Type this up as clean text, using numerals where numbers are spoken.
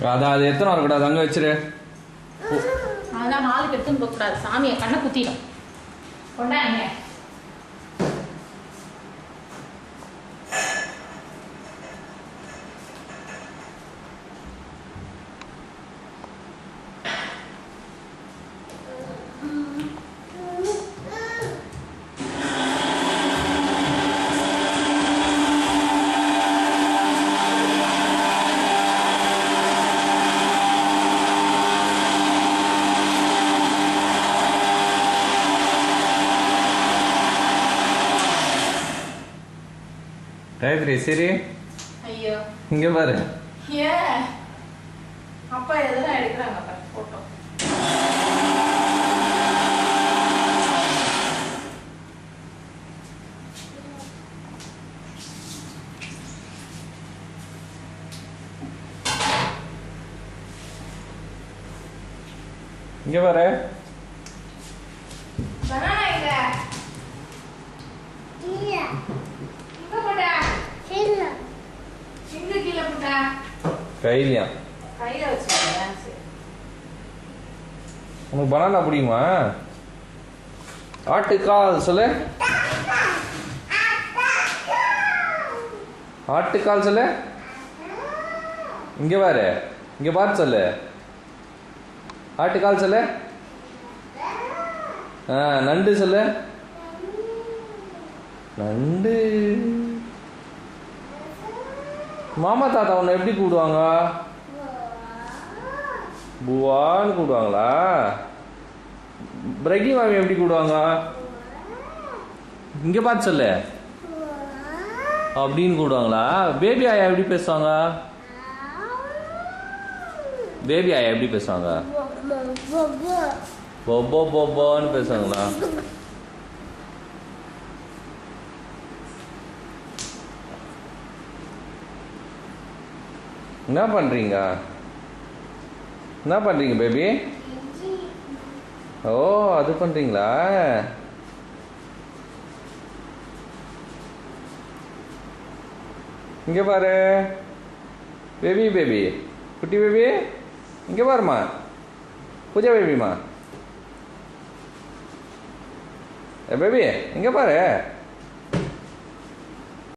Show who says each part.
Speaker 1: அதான் அது எத்தனை வரக்கூடாது, அங்கே வச்சிரு.
Speaker 2: அதெல்லாம் நாளுக்கு எடுத்துன்னு போகக்கூடாது, சாமியை கண்ணை குத்திடும். கொண்டாங்க.
Speaker 1: காயத்ரி சரி,
Speaker 2: ஐயோ
Speaker 1: இங்க பாரு.
Speaker 2: ஏன் அப்பா எதெல்லாம் எடுக்கிறாங்க போட்டோ.
Speaker 1: இங்க பாரு. கையிலையா? உனக்கு பனானா பிடிக்குமா? ஆட்டுக்கால் சொல்லு. ஆட்டுக்கால் சொல்லு. இங்க பாரு, இங்க பார்த்து சொல்லு. ஆட்டுக்கால் சொல்லு. நண்டு சொல்லு. நண்டு. மாமா தாத்தா உன்னை எப்படி கூப்பிடுவாங்க? புவான்னு கூப்பிடுவாங்களா? பிரகி மாமி எப்படி கூப்பிடுவாங்க? இங்க பார்த்து சொல்லு. அப்படின்னு கூப்பிடுவாங்களா? பேபி ஆயா எப்படி பேசுவாங்க? பேபி ஆயா எப்படி பேசுவாங்க? பொப்போ பொப்போன்னு பேசுவாங்களா? என்ன பண்றீங்க? என்ன பண்றீங்க பேபி? ஓ அது பண்றீங்களா? இங்க பாரு பேபி, பேபி குட்டி பேபி, இங்க பாருமா. பூஜா பேபிமா. பேபி இங்க பாரு.